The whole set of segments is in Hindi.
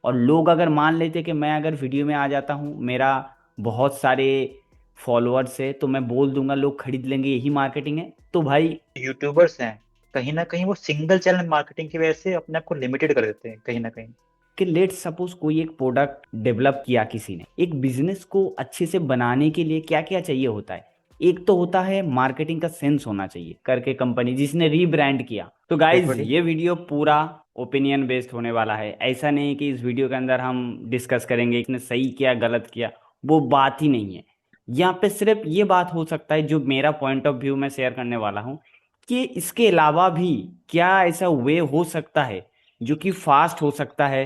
और लोग अगर मान लेते कि मैं अगर वीडियो में आ जाता हूँ, मेरा बहुत सारे फॉलोअर्स है, तो मैं बोल दूंगा लोग खरीद लेंगे, यही मार्केटिंग है, तो भाई। यूट्यूबर्स हैं, कहीं ना कहीं वो सिंगल चैनल मार्केटिंग की वजह से अपने आप को लिमिटेड कर देते हैं कहीं ना कहीं। कि लेट सपोज कोई एक प्रोडक्ट डेवलप किया किसी ने, एक बिजनेस को अच्छे से बनाने के लिए क्या क्या चाहिए होता है। एक तो होता है मार्केटिंग का सेंस होना चाहिए करके, कंपनी जिसने रीब्रांड किया। तो गाइज लिटरली। ये वीडियो पूरा ओपिनियन बेस्ड होने वाला है। ऐसा नहीं है कि इस वीडियो के अंदर हम डिस्कस करेंगे इसने सही किया गलत किया, वो बात ही नहीं है। यहाँ पे सिर्फ ये बात हो सकता है, जो मेरा पॉइंट ऑफ व्यू मैं शेयर करने वाला हूँ, कि इसके अलावा भी क्या ऐसा वे हो सकता है जो कि फास्ट हो सकता है,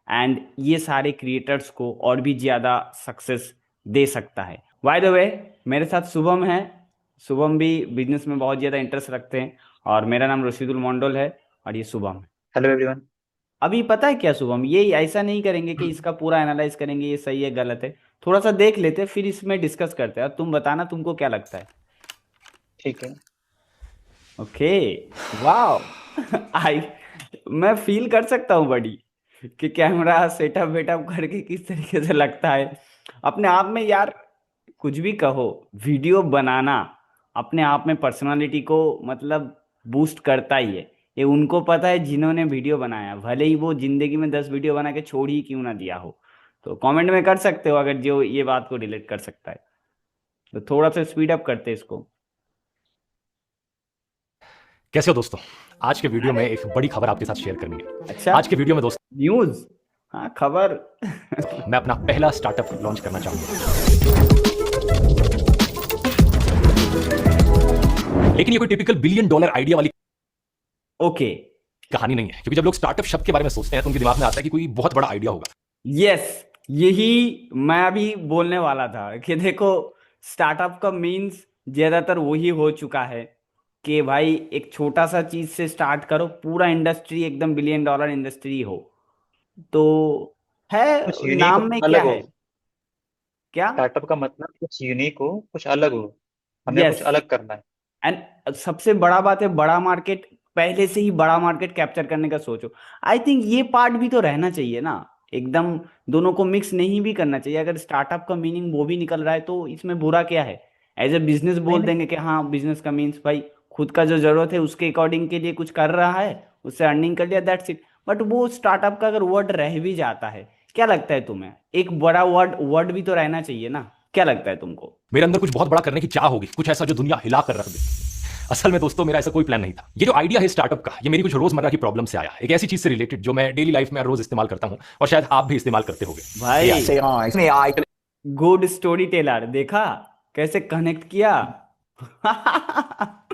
एंड ये सारे क्रिएटर्स को और भी ज़्यादा सक्सेस दे सकता है। बाय द वे, मेरे साथ शुभम है। शुभम भी बिजनेस में बहुत ज़्यादा इंटरेस्ट रखते हैं, और मेरा नाम रशीदुल मंडल है, और ये शुभम है। Hello everyone. अभी पता है क्या शुभम, ये ऐसा नहीं करेंगे कि इसका पूरा एनालाइज करेंगे ये सही है गलत है, थोड़ा सा देख लेते हैं फिर इसमें डिस्कस करते हैं, और तुम बताना तुमको क्या लगता है। ठीक है। ओके। वाह आई मैं फील कर सकता हूँ बड़ी, कि कैमरा सेटअप वेटअप करके किस तरीके से लगता है अपने आप में यार। कुछ भी कहो, वीडियो बनाना अपने आप में पर्सनालिटी को मतलब बूस्ट करता ही है। ये उनको पता है जिन्होंने वीडियो बनाया, भले ही वो जिंदगी में 10 वीडियो बना के छोड़ ही क्यों ना दिया हो। तो कमेंट में कर सकते हो अगर जो ये बात को रिलेट कर सकता है। तो थोड़ा सा स्पीड अप करते हैं इसको। कैसे हो दोस्तों। आज के वीडियो में अरे एक बड़ी खबर आपके साथ शेयर करनी है। अच्छा, आज के वीडियो में दोस्तों न्यूज़, हाँ खबर। मैं अपना पहला स्टार्टअप लॉन्च करना चाहूंगा, लेकिन ये कोई टिपिकल बिलियन डॉलर आइडिया वाली ओके। कहानी नहीं है, क्योंकि जब लोग स्टार्टअप शब्द के बारे में सोचते हैं तो उनके दिमाग में आता है कि कोई बहुत बड़ा आइडिया होगा। यस, यही मैं अभी बोलने वाला था कि देखो, स्टार्टअप का मीन्स ज्यादातर वही हो चुका है कि भाई एक छोटा सा चीज से स्टार्ट करो, पूरा इंडस्ट्री एकदम बिलियन डॉलर इंडस्ट्री हो। तो है, कुछ यूनिक हो, नाम में क्या अलग हो। है, क्या। स्टार्टअप का मतलब कुछ यूनिक हो, कुछ अलग हो। हमें कुछ यस, अलग करना है। एंड सबसे बड़ा बात है बड़ा मार्केट, पहले से ही बड़ा मार्केट कैप्चर करने का सोचो। आई थिंक ये पार्ट भी तो रहना चाहिए ना, एकदम दोनों को मिक्स नहीं भी करना चाहिए। अगर स्टार्टअप का मीनिंग वो भी निकल रहा है तो इसमें बुरा क्या है। एज ए बिजनेस नहीं बोल नहीं। देंगे कि हाँ बिजनेस का मीन्स भाई खुद का जो जरूरत है उसके अकॉर्डिंग के लिए कुछ कर रहा है, उससे अर्निंग कर लिया, दैट्स इट। बट वो स्टार्टअप का अगर वर्ड रह भी जाता है, क्या लगता है तुम्हें, एक बड़ा वर्ड वर्ड भी तो रहना चाहिए ना, क्या लगता है तुमको। मेरे अंदर कुछ बहुत बड़ा करने की चाह होगी, कुछ ऐसा जो दुनिया हिला कर रख दे। असल में दोस्तों मेरा ऐसा कोई प्लान नहीं था। ये जो आइडिया है स्टार्टअप का, ये मेरी कुछ रोजमर्रा की प्रॉब्लम से आया, एक ऐसी चीज से रिलेटेड जो मैं डेली लाइफ में रोज इस्तेमाल करता हूँ, और शायद आप भी इस्तेमाल करते होंगे। भाई Say hi. इसमें AI गुड स्टोरी टेलर, देखा कैसे कनेक्ट किया।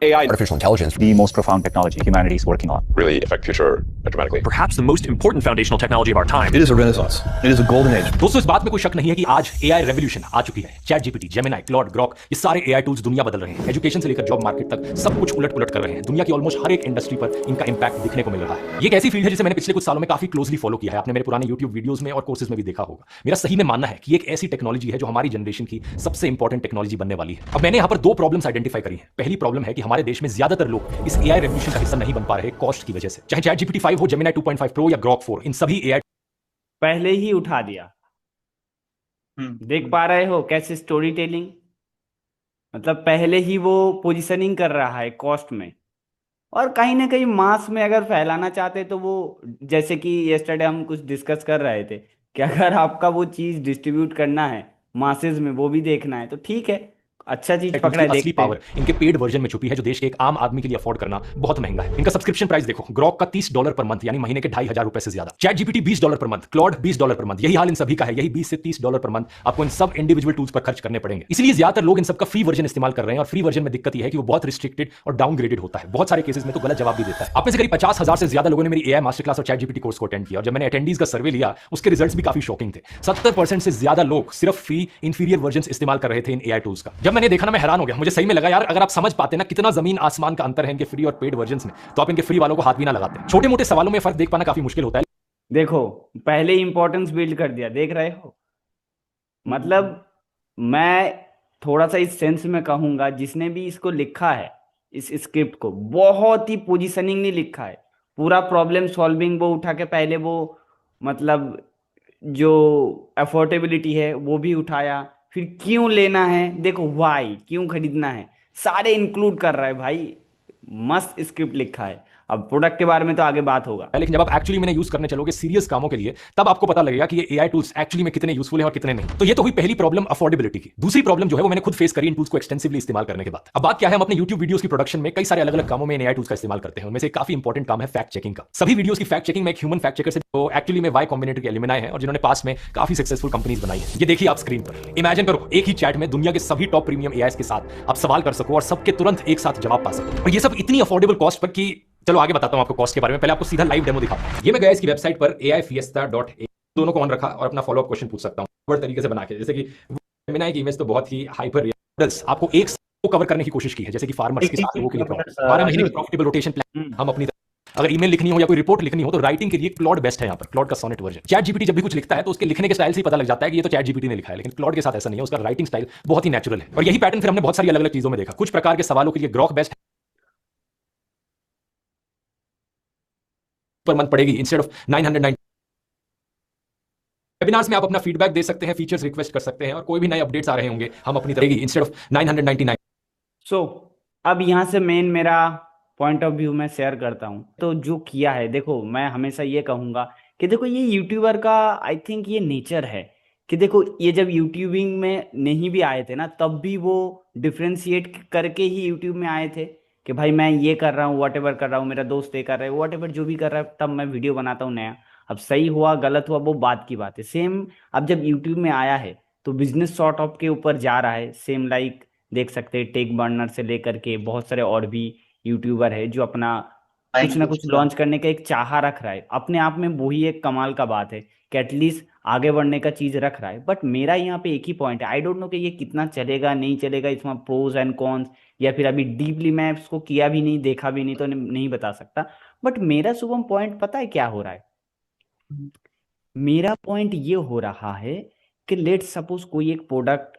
AI artificial intelligence, the most profound technology humanity is working on. really affect future dramatically. Perhaps the most important foundational technology of our time. It is a renaissance. It is a golden age. दोस्तों इस बात में कोई शक नहीं है कि आज एआई रेवोल्यूशन आ चुकी है। Chat GPT, Gemini, Claude, Grok, ये सारे एआई टूल्स दुनिया बदल रहे हैं। एजुकेशन से लेकर जॉब मार्केट तक सब कुछ उलट पुलट कर रहे हैं। दुनिया की ऑलमोस्ट हर एक इंडस्ट्री पर इनका इंपैक्ट दिखने को मिल रहा है। ये एक ऐसी फील्ड है जिसे मैंने पिछले कुछ सालों में काफी क्लोजली फॉलो किया है। आपने मेरे पुराने यूट्यूब वीडियोस में और कोर्सेज में भी देखा होगा। मेरा सही में मानना है कि एक ऐसी टेक्नोलॉजी है जो हमारी जनरेशन की सबसे इंपॉर्टेंट टेक्नोलॉजी बनने वाली है। अब मैंने यहाँ पर दो प्रॉब्लम्स आइडेंटिफाई करी है। पहली प्रॉब्लम है कि हमारे देश में ज्यादातर लोग इस एआई रेवोल्यूशन का हिस्सा नहीं बन पा रहे कॉस्ट की वजह से। चाहे चैट जीपीटी 5 हो, जेमिनाई 2.5 प्रो या ग्रॉक 4, इन सभी एआई पहले ही उठा दिया। देख हम्म। पा रहे हो कैसे स्टोरी टेलिंग, मतलब पहले ही वो पोजीशनिंग कर रहा है कॉस्ट में। और कहीं ना कहीं मास में अगर फैलाना चाहते तो वो, जैसे कि यस्टरडे हम कुछ डिस्कस कर रहे थे कि अगर आपका वो चीज़ डिस्ट्रीब्यूट करना है मासेस में, वो भी देखना है, तो ठीक है, अच्छा चीज टूल्स पकड़ा की है, असली देखते पावर हैं। इनके पेड वर्जन में छुपी है, जो देश के एक आम आदमी के लिए अफोर्ड करना बहुत महंगा है। इनका सब्सक्रिप्शन प्राइस देखो, ग्रॉक का $30 पर मंथ, यानी महीने के $2,500 से ज्यादा। Chat GPT $20 per month, Claude $20 per month. यही हाल इन सभी का है, यही $20 से $30 पर मंथ आपको इन सब इंडिविजुअल टूल्स पर खर्च करने पड़ेंगे। इसलिए ज्यादातर लोग इन सबका फ्री वर्जन इस्तेमाल कर रहे हैं, और फ्री वर्जन में दिक्कत यह है कि वो बहुत रिस्ट्रिक्टेड और डाउनग्रेडेड होता है। बहुत सारे केसेस में तो गलत जवाब भी देता है। आप में से करीब 50,000 से ज्यादा लोगों ने मेरी एआई मास्टर क्लास और चैट जीपीटी कोर्स को अटेंड किया, और जब मैंने अटेंडीज का सर्वे लिया उसके रिजल्ट्स भी काफी शॉकिंग थे। 70% से ज्यादा लोग सिर्फ फ्री इंफीरियर वर्जन इस्तेमाल कर रहे थे इन एआई टूल्स का। जब मैंने देखा ना, मैं हैरान हो गया। मुझे सही में लगा यार, अगर आप समझ पाते ना कितना जमीन आसमान का अंतर है इनके फ्री और पेड वर्जन में, तो आप इनके फ्री वालों को हाथ भी ना लगाते। छोटे मोटे सवालों में फर्क देख पाना काफी मुश्किल होता है। देखो, पहले इंपॉर्टेंस बिल्ड कर दिया, देख रहे हो। मतलब मैं थोड़ा सा इस सेंस में कहूंगा, जिसने भी इसको लिखा है, इस स्क्रिप्ट को, बहुत ही पोजीशनिंग नहीं लिखा है। पूरा प्रॉब्लम सॉल्विंग वो उठा के पहले वो, मतलब जो अफोर्डेबिलिटी है वो भी उठाया, फिर क्यों लेना है, देखो वाई क्यों खरीदना है, सारे इंक्लूड कर रहा है भाई। मस्त स्क्रिप्ट लिखा है। अब प्रोडक्ट के बारे में तो आगे बात होगा। लेकिन जब आप एक्चुअली में यूज करने चलोगे सीरियस कामों के लिए, तब आपको पता लगेगा कि ये एआई टूल्स एक्चुअली में कितने यूजफुल हैं और कितने नहीं। तो ये तो हुई पहली प्रॉब्लम अफोर्डेबिलिटी की। दूसरी प्रॉब्लम जो है वो मैंने खुद फेस करी इन टूल्स को एक्सटेंसिवली इस्तेमाल करने के बाद। अब बात क्या है, हम अपने YouTube वीडियोस की प्रोडक्शन में कई सारे अलग अलग कामों में एआई टूल्स का इस्तेमाल करते हैं। उनमें से काफी इंपॉर्टेंट काम है फैक्ट चेकिंग का। सभी वीडियोस की फैक्ट चेकिंग में एक ह्यूमन फैक्ट चेकर से, तो एक्चुअली में वाई कॉम्बिनेटर के एलिमनाई है और जिन्होंने पास में काफी सक्सेसफुल कंपनीज बनाई है। ये देखिए आप स्क्रीन पर, इमेजिन करो एक ही चैट में दुनिया के सभी टॉप प्रीमियम एआईस के साथ आप सवाल कर सको और सबके तुरंत एक साथ जवाब पा सको। और ये सब इतनी अफोर्डेबल कॉस्ट पर कि चलो आगे बताता हूं आपको कॉस्ट के बारे में। पहले आपको सीधा लाइव डेमो दिखाता हूं। ये मैं गया इसकी वेबसाइट पर aifiesta.ai, दोनों को ऑन रखा और अपना फॉलोअप क्वेश्चन पूछ सकता हूं बड़े तरीके से बना के। जैसे कि जेमिनी की इमेज तो बहुत ही हाइपर रियल्स आपको एक को कवर करने की कोशिश की है, जैसे कि फार्मर्स किसान लोगों के लिए 12 महीने की प्रॉफिटेबल रोटेशन प्लान हम अपनी। अगर ईमेल लिखनी हो या कोई रिपोर्ट लिखनी हो तो राइटिंग के लिए क्लॉड बेस्ट है। यहाँ पर क्लॉड का सोनेट वर्जन। चैट जीपीटी जब भी कुछ लिखता है तो उसके लिखने के स्टाइल से ही पता लग जाता है कि ये तो चैट जीपीटी ने लिखा है, लेकिन क्लॉड के साथ ऐसा नहीं है। उसका राइटिंग स्टाइल बहुत ही नेचुरल है। और यही पैटर्न फिर हमने बहुत सारी अलग अलग चीजों में देखा। कुछ प्रकार के सवालों के लिए ग्रॉक बेस्ट पर मंथ पड़ेगी इंस्टेड ऑफ 990। वेबिनार्स में आप अपना फीडबैक दे सकते हैं, फीचर्स रिक्वेस्ट कर सकते हैं और कोई भी नए अपडेट्स आ रहे होंगे हम अपनी तरह इंस्टेड ऑफ 999। सो अब यहाँ से मेन मेरा पॉइंट ऑफ व्यू मैं शेयर करता हूँ। तो जो किया है, देखो मैं हमेशा ये कहूँगा कि देखो ये यूट्यूबर का आई थिंक ये नेचर है कि देखो ये जब यूट्यूबिंग में नहीं भी आए थे ना, तब भी वो डिफ्रेंशिएट करके ही यूट्यूब में आए थे कि भाई मैं ये कर रहा हूँ, वॉट एवर कर रहा हूँ, मेरा दोस्त ये कर रहा है, वॉट एवर जो भी कर रहा है, तब मैं वीडियो बनाता हूँ नया। अब सही हुआ गलत हुआ वो बात की बात है। सेम अब जब यूट्यूब में आया है तो बिजनेस सॉर्ट ऑफ के ऊपर जा रहा है। सेम लाइक देख सकते हैं टेक बर्नर से लेकर के बहुत सारे और भी यूट्यूबर है जो अपना कुछ ना कुछ लॉन्च करने का एक चाह रख रहा है अपने आप में। वही एक कमाल का बात है कि एटलीस्ट आगे बढ़ने का चीज रख रहा है। बट मेरा यहाँ पे एक ही पॉइंट है, आई डोंट नो कि ये कितना चलेगा नहीं चलेगा, इसमें प्रोज एंड कॉन्स, या फिर अभी डीपली मैं इसको किया भी नहीं देखा भी नहीं तो नहीं बता सकता। बट मेरा शुभम पॉइंट पता है क्या हो रहा है? मेरा पॉइंट ये हो रहा है कि लेट सपोज कोई एक प्रोडक्ट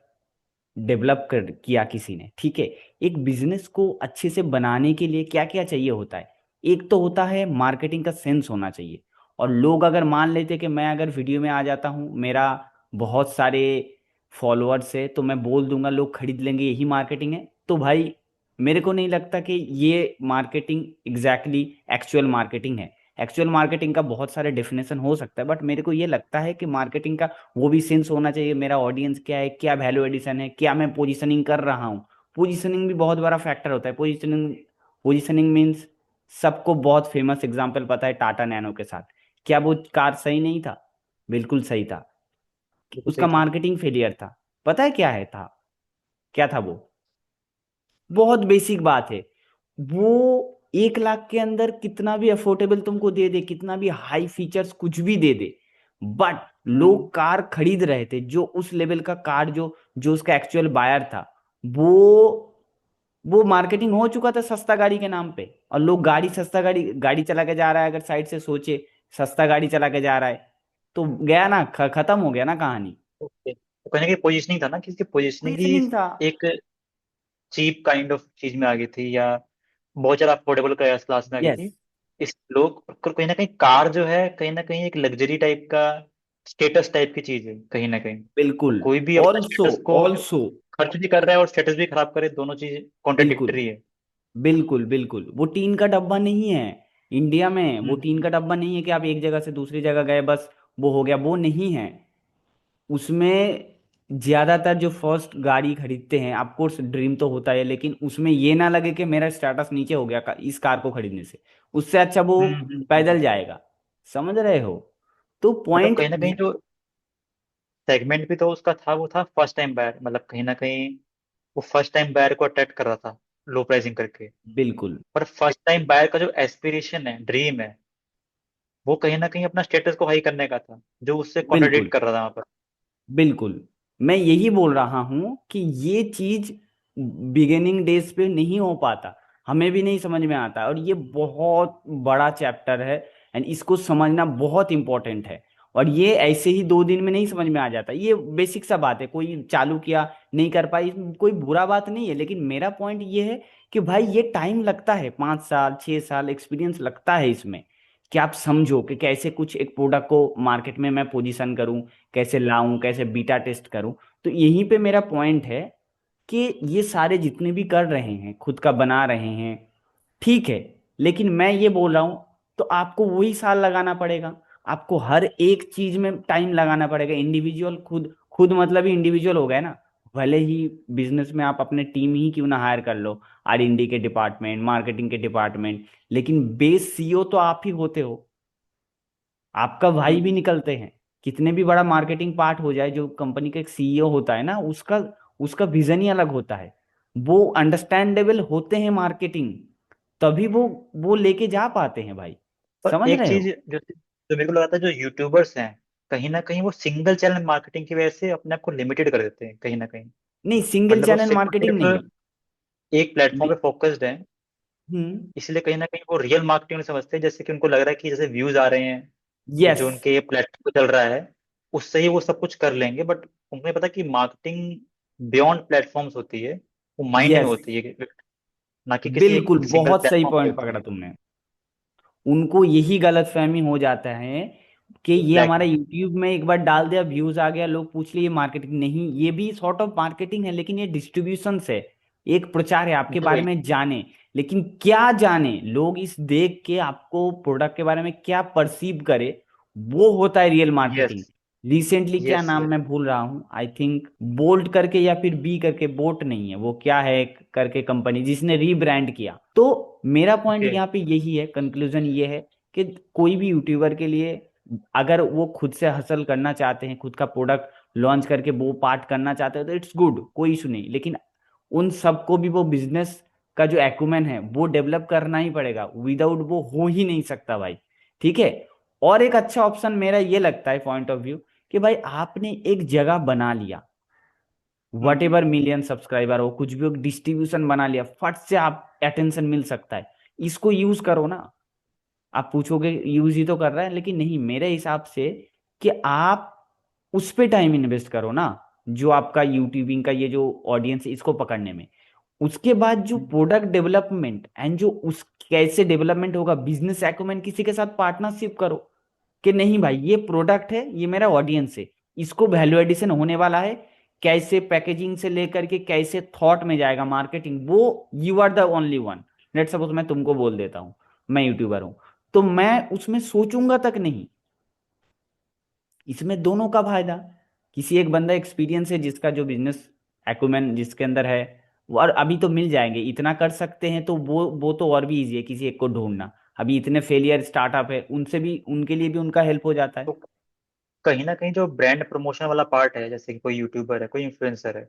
डेवलप कर किया किसी ने, ठीक है। एक बिजनेस को अच्छे से बनाने के लिए क्या क्या चाहिए होता है? एक तो होता है मार्केटिंग का सेंस होना चाहिए। और लोग अगर मान लेते कि मैं अगर वीडियो में आ जाता हूँ, मेरा बहुत सारे फॉलोअर्स है तो मैं बोल दूंगा लोग खरीद लेंगे, यही मार्केटिंग है, तो भाई मेरे को नहीं लगता कि ये मार्केटिंग एग्जैक्टली एक्चुअल मार्केटिंग है। एक्चुअल मार्केटिंग का बहुत सारे डेफिनेशन हो सकता है, बट मेरे को ये लगता है कि मार्केटिंग का वो भी सेंस होना चाहिए, मेरा ऑडियंस क्या है, क्या वैल्यू एडिशन है, क्या मैं पोजीशनिंग कर रहा हूँ। पोजीशनिंग भी बहुत बड़ा फैक्टर होता है। पोजीशनिंग पोजीशनिंग मीन्स सबको बहुत फेमस एग्जांपल पता है टाटा नैनो के साथ। क्या वो कार सही नहीं था? बिल्कुल सही था। बिल्कुल उसका सही था। मार्केटिंग फेलियर था। पता है क्या है था? क्या था वो? बहुत बेसिक बात है। वो 1 लाख के अंदर कितना भी अफोर्डेबल तुमको दे दे, कितना भी हाई फीचर्स कुछ भी दे दे, बट लोग कार खरीद रहे थे जो उस लेवल का कार जो जो उसका एक्चुअल बायर था। वो वो मार्केटिंग हो चुका था सस्ता गाड़ी के नाम पे। और लोग गाड़ी सस्ता गाड़ी गाड़ी चला के जा रहा है, अगर साइड से सोचे सस्ता गाड़ी चला के जा रहा है तो गया ना, खत्म हो गया ना कहानी। ओके, तो कहीं ना कहीं पोजिशनिंग था ना, किसकी पोजिशनिंग ही रीजनिंग था। एक चीप काइंड ऑफ चीज में आ गई थी, या बहुत ज्यादा अफोर्डेबल क्लास में आ गई यस, थी। इस लोग और कहीं ना कहीं कार जो है कहीं ना कहीं एक लग्जरी टाइप का स्टेटस टाइप की चीज है कहीं ना कहीं। तो बिल्कुल। कोई भी अपना ऑल्सो स्टेटस को ऑल्सो खर्च भी कर रहा है और स्टेटस भी खराब करे, दोनों चीज बिल्कुल कॉन्ट्राडिक्टरी है। बिल्कुल बिल्कुल। वो टीन का डब्बा नहीं है। इंडिया में वो टीन हम्म का डब्बा नहीं है कि आप एक जगह से दूसरी जगह गए बस वो हो गया, वो नहीं है। उसमें ज्यादातर जो फर्स्ट गाड़ी खरीदते हैं, ऑफकोर्स ड्रीम तो होता है, लेकिन उसमें ये ना लगे कि मेरा स्टेटस नीचे हो गया इस कार को खरीदने से। उससे अच्छा वो हम्म हम्म, पैदल हम्म। जाएगा। समझ रहे हो? तो मतलब पॉइंट कहीं ना कहीं जो सेगमेंट भी तो उसका था, वो था फर्स्ट टाइम बायर, मतलब कहीं ना कहीं वो फर्स्ट टाइम बायर को अट्रैक्ट कर रहा था लो प्राइसिंग करके। बिल्कुल पर फर्स्ट टाइम बायर का जो एस्पिरेशन है, ड्रीम है, वो कहीं ना कहीं अपना स्टेटस को हाई करने का था, जो उससे बिल्कुल कॉन्ट्रडिक्ट कर रहा था वहां पर। बिल्कुल। मैं यही बोल रहा हूं कि ये चीज बिगिनिंग डेज पे नहीं हो पाता, हमें भी नहीं समझ में आता, और ये बहुत बड़ा चैप्टर है एंड इसको समझना बहुत इंपॉर्टेंट है। और ये ऐसे ही 2 दिन में नहीं समझ में आ जाता। ये बेसिक सा बात है, कोई चालू किया नहीं कर पाई, इसमें कोई बुरा बात नहीं है। लेकिन मेरा पॉइंट ये है कि भाई ये टाइम लगता है, 5 साल 6 साल एक्सपीरियंस लगता है इसमें। कि आप समझो कि कैसे कुछ एक प्रोडक्ट को मार्केट में मैं पोजीशन करूं, कैसे लाऊं, कैसे बीटा टेस्ट करूं। तो यहीं पे मेरा पॉइंट है कि ये सारे जितने भी कर रहे हैं खुद का बना रहे हैं, ठीक है, लेकिन मैं ये बोल रहा हूं तो आपको वही साल लगाना पड़ेगा। आपको हर एक चीज में टाइम लगाना पड़ेगा। इंडिविजुअल खुद खुद मतलब ही इंडिविजुअल हो गया ना। भले ही बिजनेस में आप अपने टीम ही क्यों ना हायर कर लो, R&D के डिपार्टमेंट, मार्केटिंग के डिपार्टमेंट, लेकिन बेस CEO तो आप ही होते हो। आपका भाई भी हम्म, निकलते हैं। कितने भी बड़ा मार्केटिंग पार्ट हो जाए, जो कंपनी का एक CEO होता है ना, उसका उसका विजन ही अलग होता है। वो अंडरस्टैंडेबल होते हैं मार्केटिंग, तभी वो लेके जा पाते हैं भाई। पर समझ एक रहे चीज हो? जो मेरे को लगता है, जो यूट्यूबर्स हैं कहीं ना कहीं वो सिंगल चैनल मार्केटिंग की वजह से अपने आप को लिमिटेड कर देते हैं कहीं ना कहीं। नहीं, सिंगल मतलब वो चैनल सिर्फ मार्केटिंग नहीं। सिर्फ एक प्लेटफॉर्म पे फोकस्ड है, हम्म। इसलिए कहीं ना कहीं वो रियल मार्केटिंग नहीं समझते। जैसे कि उनको लग रहा है कि जैसे व्यूज आ रहे हैं या यस। जो उनके प्लेटफॉर्म पे चल रहा है उससे ही वो सब कुछ कर लेंगे, बट उनको नहीं पता कि मार्केटिंग बियॉन्ड प्लेटफॉर्म्स होती है, वो माइंड में यस, होती है, ना कि किसी एक बिल्कुल सिंगल बहुत सही प्लेटफॉर्म पे पॉइंट होती पकड़ा है। तुमने। उनको यही गलतफहमी हो जाता है कि ये हमारा एग्जैक्टली। यूट्यूब में एक बार डाल दिया, व्यूज आ गया, लोग पूछ लिए मार्केटिंग नहीं। ये भी सॉर्ट ऑफ मार्केटिंग है, लेकिन ये डिस्ट्रीब्यूशन से एक प्रचार है आपके बारे वही। में जाने। लेकिन क्या जाने लोग इस देख के आपको प्रोडक्ट के बारे में क्या परसीव करे, वो होता है रियल यस। मार्केटिंग। रिसेंटली क्या यस। नाम यस। मैं भूल रहा हूँ, आई थिंक बोल्ट करके या फिर बी करके, बोट नहीं है वो, क्या है करके कंपनी जिसने रीब्रांड किया। तो मेरा पॉइंट ओके। यहाँ पे यही है, कंक्लूजन ये है कि कोई भी यूट्यूबर के लिए अगर वो खुद से हसल करना चाहते हैं, खुद का प्रोडक्ट लॉन्च करके वो पार्ट करना चाहते हैं, तो इट्स गुड, कोई इशू नहीं। लेकिन उन सबको भी वो बिजनेस का जो एक्यूमेन है वो डेवलप करना ही पड़ेगा। विदाउट वो हो ही नहीं सकता भाई। ठीक है। और एक अच्छा ऑप्शन मेरा ये लगता है पॉइंट ऑफ व्यू, कि भाई आपने एक जगह बना लिया, what hmm. Ever million subscriber हो, कुछ भी हो, डिस्ट्रीब्यूशन बना लिया, फट से आप अटेंशन मिल सकता है, इसको यूज करो ना। आप पूछोगे यूज ही तो कर रहा है, लेकिन नहीं, मेरे हिसाब से कि आप उस पे टाइम इन्वेस्ट करो ना, जो आपका यूट्यूबिंग का ये जो ऑडियंस है इसको पकड़ने में। उसके बाद जो हम्म। प्रोडक्ट डेवलपमेंट एंड जो उस कैसे डेवलपमेंट होगा, बिजनेस एक्यूमेंट, किसी के साथ पार्टनरशिप करो कि नहीं भाई ये प्रोडक्ट है, ये मेरा ऑडियंस है, इसको वैल्यू एडिशन होने वाला है, कैसे पैकेजिंग से लेकर के कैसे थॉट में जाएगा मार्केटिंग, वो you are the only one. Let suppose मैं तुमको बोल देता हूँ मैं यूट्यूबर हूँ, तो मैं उसमें सोचूंगा तक नहीं। इसमें दोनों का फायदा। किसी एक बंदा एक्सपीरियंस है जिसका जो बिजनेस एक्यूमेन जिसके अंदर है, वो और अभी तो मिल जाएंगे, इतना कर सकते हैं, तो वो तो और भी इजी है किसी एक को ढूंढना। अभी इतने फेलियर स्टार्टअप है, उनसे भी, उनके लिए भी उनका हेल्प हो जाता है। तो कहीं ना कहीं जो ब्रांड प्रमोशन वाला पार्ट है, जैसे कि कोई यूट्यूबर है, कोई इन्फ्लुएंसर है,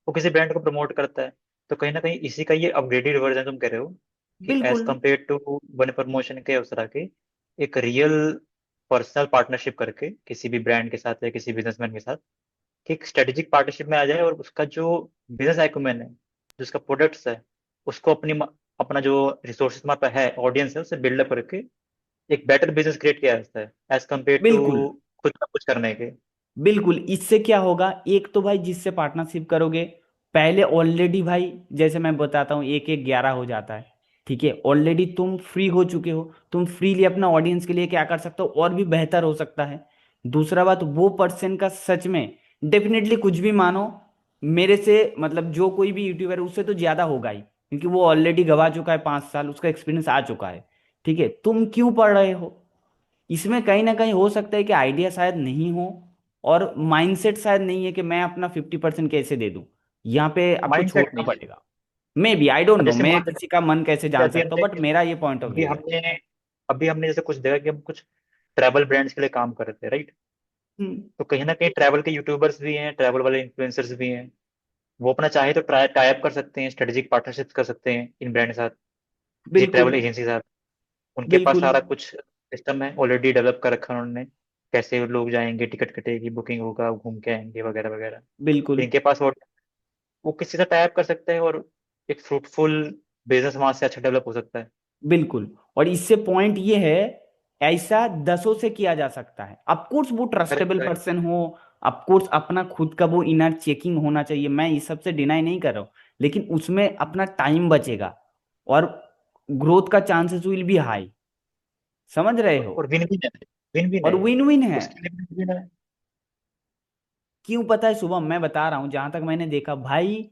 वो किसी ब्रांड को प्रमोट करता है, तो कहीं ना कहीं इसी का ये अपग्रेडेड वर्जन तुम कह रहे हो कि एज बिल्कुल। कम्पेयर टू वन प्रमोशन के उस तरह के एक रियल पर्सनल पार्टनरशिप करके किसी भी ब्रांड के साथ या किसी बिजनेसमैन के साथ, कि एक स्ट्रेटेजिक पार्टनरशिप में आ जाए और उसका जो बिजनेस एक्यूमेन है, जो उसका प्रोडक्ट्स है, उसको अपना जो रिसोर्सेज वहाँ पे है, ऑडियंस है, उसे बिल्डअप करके एक बेटर बिजनेस क्रिएट किया जाता है एज कम्पेयर टू बिल्कुल। खुद का कुछ करने के। बिल्कुल, इससे क्या होगा, एक तो भाई जिससे पार्टनरशिप करोगे, पहले ऑलरेडी भाई, जैसे मैं बताता हूँ, एक एक 11 हो जाता है। ठीक है, ऑलरेडी तुम फ्री हो चुके हो, तुम फ्रीली अपना ऑडियंस के लिए क्या कर सकते हो और भी बेहतर हो सकता है। दूसरा बात, वो पर्सन का सच में डेफिनेटली कुछ भी मानो, मेरे से मतलब जो कोई भी यूट्यूबर है उससे तो ज्यादा होगा ही, क्योंकि वो ऑलरेडी गवा चुका है 5 साल, उसका एक्सपीरियंस आ चुका है। ठीक है, तुम क्यों पढ़ रहे हो? इसमें कहीं ना कहीं हो सकता है कि आइडिया शायद नहीं हो, और माइंडसेट शायद नहीं है कि मैं अपना 50% कैसे दे दूं। यहाँ पे आपको माइंडसेट छोड़ना नहीं है। पड़ेगा। मे बी, आई डोंट अब नो, जैसे मैं मान किसी का मन कैसे लीजिए जान अभी सकता हूँ, हमने बट मेरा ये पॉइंट ऑफ अभी व्यू है। हमने अभी हमने जैसे कुछ देखा कि हम कुछ ट्रैवल ब्रांड्स के लिए काम कर रहे थे, राइट? हम्म। तो कहीं ना कहीं ट्रैवल के यूट्यूबर्स भी हैं, ट्रैवल वाले इन्फ्लुएंसर्स भी हैं, वो अपना चाहे तो ट्राई टाई अप कर सकते हैं, स्ट्रेटेजिक पार्टनरशिप कर सकते हैं इन ब्रांड के साथ, किसी बिल्कुल। ट्रैवल एजेंसी के साथ। उनके पास बिल्कुल। सारा कुछ सिस्टम है ऑलरेडी डेवलप कर रखा है उन्होंने, कैसे लोग जाएंगे, टिकट कटेगी, बुकिंग होगा, घूम के आएंगे वगैरह वगैरह। तो बिल्कुल। इनके पास वो किसी से टाई अप कर सकते हैं और एक फ्रूटफुल बिजनेस वहां से अच्छा डेवलप हो सकता है। बिल्कुल। और इससे पॉइंट ये है, ऐसा दसों से किया जा सकता है। ऑफकोर्स वो करेक्ट ट्रस्टेबल करेक्ट। पर्सन हो, ऑफकोर्स अपना खुद का वो इनर चेकिंग होना चाहिए, मैं इस सब से डिनाई नहीं कर रहा हूँ, लेकिन उसमें अपना टाइम बचेगा और ग्रोथ का चांसेस विल बी हाई। समझ रहे हो? और विन विन है, विन विन और है, विन विन है। उसके लिए विन विन है। क्यों पता है शुभम, मैं बता रहा हूं जहां तक मैंने देखा भाई,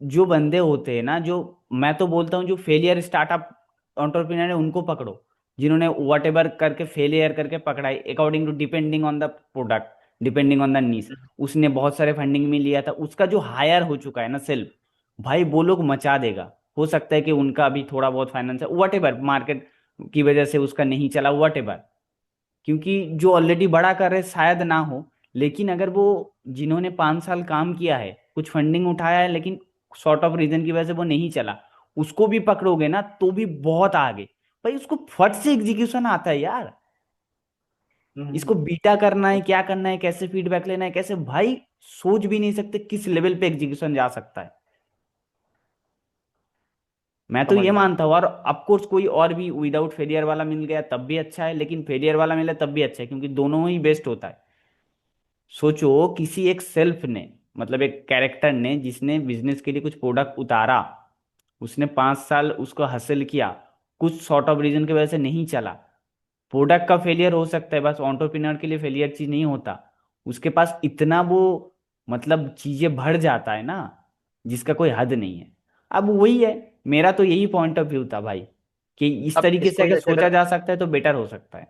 जो बंदे होते हैं ना, जो, मैं तो बोलता हूँ जो फेलियर स्टार्टअप एंटरप्रेन्योर है उनको पकड़ो, जिन्होंने वट एवर करके फेलियर करके पकड़ा है, according to depending on the product, depending on the needs. Hmm, उसने बहुत सारे फंडिंग में लिया था, उसका जो हायर हो चुका है ना सेल्फ, भाई वो लोग मचा देगा। हो सकता है कि उनका अभी थोड़ा बहुत फाइनेंस वट एवर मार्केट की वजह से उसका नहीं चला, वट एवर, क्योंकि जो ऑलरेडी बड़ा कर रहे शायद ना हो। लेकिन अगर वो, जिन्होंने 5 साल काम किया है, कुछ फंडिंग उठाया है, लेकिन सॉर्ट ऑफ रीजन की वजह से वो नहीं चला, उसको भी पकड़ोगे ना तो भी बहुत आगे। भाई उसको फट से एग्जीक्यूशन आता है यार। इसको हम्म। बीटा करना है, क्या करना है, कैसे फीडबैक लेना है, कैसे, भाई सोच भी नहीं सकते किस लेवल पे एग्जीक्यूशन जा सकता है। मैं तो समझ ये गया। मानता हूँ, और ऑफकोर्स कोई और भी विदाउट फेलियर वाला मिल गया तब भी अच्छा है, लेकिन फेलियर वाला मिले तब भी अच्छा है, क्योंकि दोनों ही बेस्ट होता है। सोचो किसी एक सेल्फ ने, मतलब एक कैरेक्टर ने जिसने बिजनेस के लिए कुछ प्रोडक्ट उतारा, उसने 5 साल उसको हासिल किया, कुछ सॉर्ट ऑफ रीजन की वजह से नहीं चला। प्रोडक्ट का फेलियर हो सकता है, बस एंटरप्रेन्योर के लिए फेलियर चीज नहीं होता। उसके पास इतना वो, मतलब चीजें बढ़ जाता है ना, जिसका कोई हद नहीं है। अब वही है, मेरा तो यही पॉइंट ऑफ व्यू था भाई, कि इस अब तरीके से इसको अगर जैसे सोचा अगर जा सकता है तो बेटर हो सकता है।